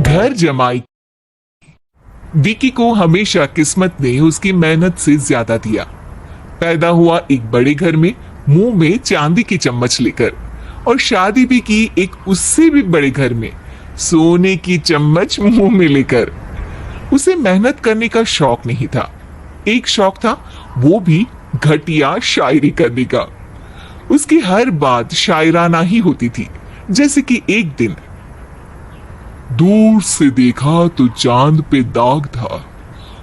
घर जमाई। विकी को हमेशा किस्मत ने उसकी मेहनत से ज्यादा दिया। पैदा हुआ एक बड़े घर में, मुंह में चांदी की चम्मच लेकर, और शादी भी की एक उससे भी बड़े घर में, सोने की चम्मच मुंह में लेकर। उसे मेहनत करने का शौक नहीं था, एक शौक था, वो भी घटिया शायरी करने का। उसकी हर बात शायराना ही होती थी। जैसे कि एक दिन, दूर से देखा तो चांद पे दाग था,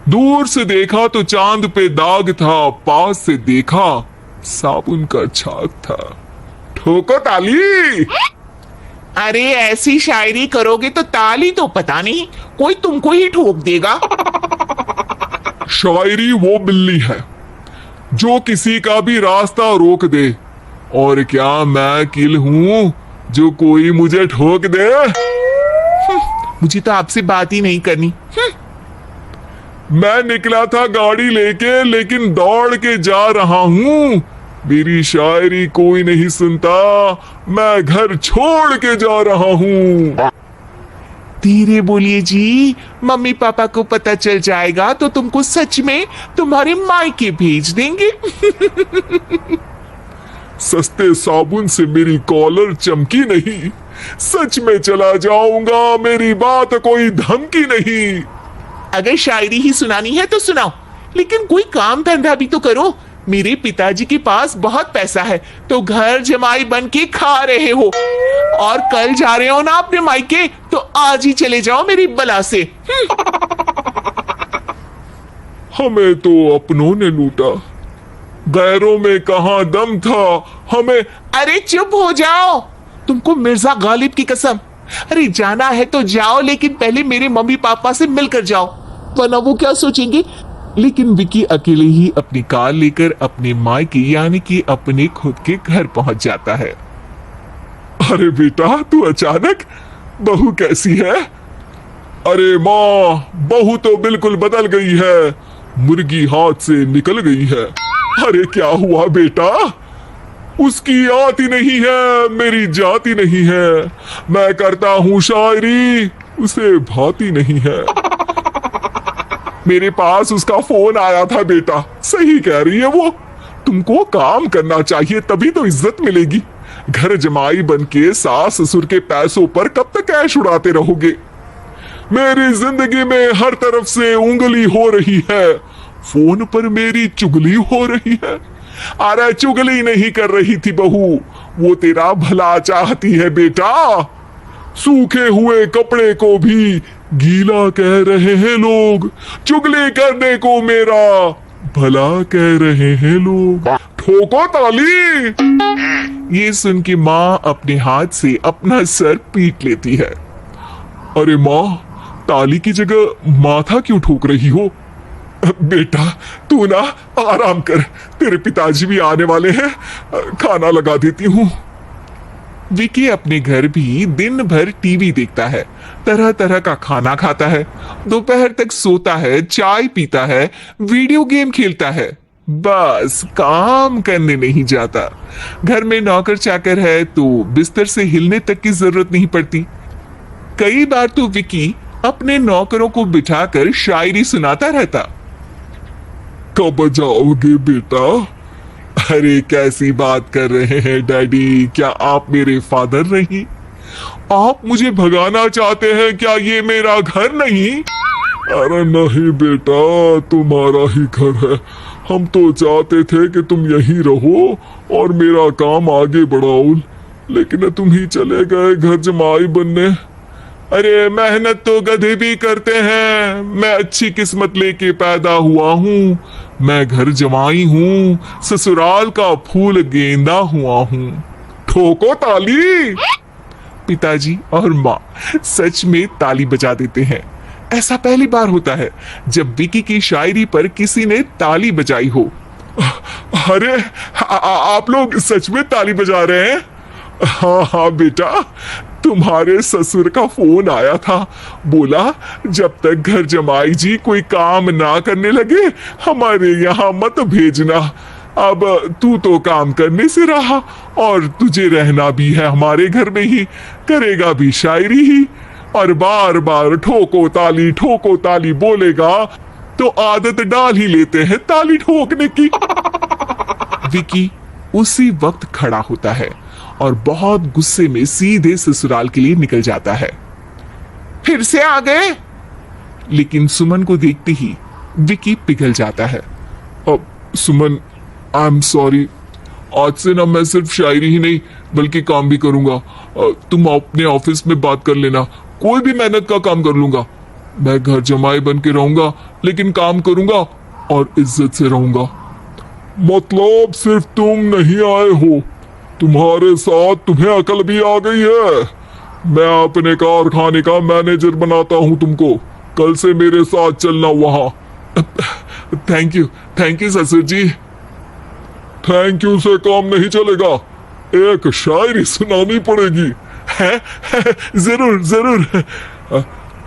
दूर से देखा तो चांद पे दाग था, पास से देखा साबुन का छाग था। ठोको ताली। अरे ऐसी शायरी करोगे तो ताली तो पता नहीं, कोई तुमको ही ठोक देगा। शायरी वो बिल्ली है जो किसी का भी रास्ता रोक दे, और क्या मैं किल हूं जो कोई मुझे ठोक दे। मुझे तो आपसे बात ही नहीं करनी। मैं निकला था गाड़ी लेके, लेकिन दौड़ के जा रहा हूं। मेरी शायरी कोई नहीं सुनता, मैं घर छोड़ के जा रहा हूं। धीरे बोलिए जी, मम्मी पापा को पता चल जाएगा तो तुमको सच में तुम्हारे मायके भेज देंगे। सस्ते साबुन से मेरी कॉलर चमकी नहीं, सच में चला जाऊंगा, मेरी बात कोई धमकी नहीं। अगर शायरी ही सुनानी है तो सुनाओ, लेकिन कोई काम धंधा भी तो करो। मेरे पिताजी के पास बहुत पैसा है, तो घर जमाई बन के खा रहे हो, और कल जा रहे हो ना अपने मायके, तो आज ही चले जाओ मेरी बला से। हमें तो अपनों ने लूटा, गैरों में कहां दम था हमें। अरे चुप हो जाओ, तुमको मिर्जा गालिब की कसम। अरे जाना है तो जाओ, लेकिन पहले मेरे मम्मी पापा से मिलकर जाओ, वरना वो क्या सोचेंगे। लेकिन विकी अकेले ही अपनी कार लेकर अपने मायके यानी कि अपने खुद के घर पहुंच जाता है। अरे बेटा, तू अचानक, बहू कैसी है? अरे माँ, बहू तो बिल्कुल बदल गई है, मुर्गी हाथ से निकल गई है। अरे क्या हुआ बेटा? उसकी आती नहीं है, मेरी जाती नहीं है, मैं करता हूँ शायरी, उसे भाती नहीं है। मेरे पास उसका फोन आया था बेटा, सही कह रही है वो, तुमको काम करना चाहिए तभी तो इज्जत मिलेगी। घर जमाई बनके सास ससुर के पैसों पर कब तक ऐश उड़ाते रहोगे? मेरी जिंदगी में हर तरफ से उंगली हो रही है, फोन पर मेरी चुगली हो रही है। अरे चुगली नहीं कर रही थी बहू, वो तेरा भला चाहती है बेटा। सूखे हुए कपड़े को भी गीला कह रहे हैं लोग, चुगली करने को मेरा भला कह रहे हैं लोग। ठोको ताली। ये सुन के माँ अपने हाथ से अपना सर पीट लेती है। अरे माँ, ताली की जगह माथा क्यों ठोक रही हो? बेटा तू ना आराम कर, तेरे पिताजी भी आने वाले हैं, खाना लगा देती हूँ। विकी अपने घर भी दिन भर टीवी देखता है, तरह तरह का खाना खाता है, दोपहर तक सोता है, चाय पीता है, वीडियो गेम खेलता है, बस काम करने नहीं जाता। घर में नौकर चाकर है तो बिस्तर से हिलने तक की जरूरत नहीं पड़ती। कई बार तो विकी अपने नौकरों को बिठाकर शायरी सुनाता रहता। कब जाओगे बेटा? अरे कैसी बात कर रहे हैं डैडी, क्या आप मेरे फादर नहीं? आप मुझे भगाना चाहते हैं क्या? ये मेरा घर नहीं। अरे नहीं बेटा, तुम्हारा ही घर है, हम तो चाहते थे कि तुम यहीं रहो और मेरा काम आगे बढ़ाओ, लेकिन तुम ही चले गए घर जमाई बनने। अरे मेहनत तो गधे भी करते हैं, मैं अच्छी किस्मत लेके पैदा हुआ हूँ, मैं घर जमाई हूँ, ससुराल का फूल गेंदा हुआ हूँ। ठोको ताली। पिताजी और माँ सच में ताली बजा देते हैं। ऐसा पहली बार होता है जब विकी की शायरी पर किसी ने ताली बजाई हो। अरे आप लोग सच में ताली बजा रहे हैं? हाँ हाँ बेटा, तुम्हारे ससुर का फोन आया था, बोला जब तक घर जमाई जी कोई काम ना करने लगे हमारे यहाँ मत भेजना। अब तू तो काम करने से रहा और तुझे रहना भी है हमारे घर में ही, करेगा भी शायरी ही। और बार बार ठोको ताली बोलेगा तो आदत डाल ही लेते हैं ताली ठोकने की। विकी उसी वक्त खड़ा होता है और बहुत गुस्से में सीधे ससुराल के लिए निकल जाता है। फिर से आ गए? लेकिन सुमन को देखते ही विकी पिघल जाता है। अब सुमन, आई एम सॉरी, आज से ना मैं सिर्फ शायरी ही नहीं बल्कि काम भी करूंगा। तुम अपने ऑफिस में बात कर लेना, कोई भी मेहनत का काम कर लूंगा। मैं घर जमाई बन के रहूंगा लेकिन काम करूंगा और इज्जत से रहूंगा। मतलब सिर्फ तुम नहीं आए हो, तुम्हारे साथ तुम्हें अकल भी आ गई है। मैं अपने कारखाने का मैनेजर बनाता हूं तुमको, कल से मेरे साथ चलना वहां। थैंक यू ससुर जी। थैंक यू से काम नहीं चलेगा, एक शायरी सुनानी पड़ेगी। है? जरूर जरूर।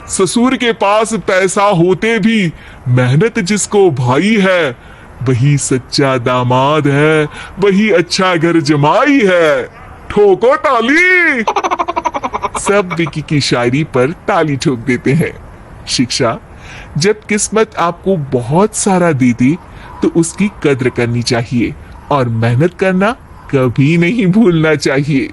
ससुर के पास पैसा होते भी मेहनत जिसको भाई है, वही सच्चा दामाद है, वही अच्छा घर जमाई है। ठोको ताली। सब विकी की शायरी पर ताली ठोक देते हैं। शिक्षा, जब किस्मत आपको बहुत सारा दे दे तो उसकी कद्र करनी चाहिए और मेहनत करना कभी नहीं भूलना चाहिए।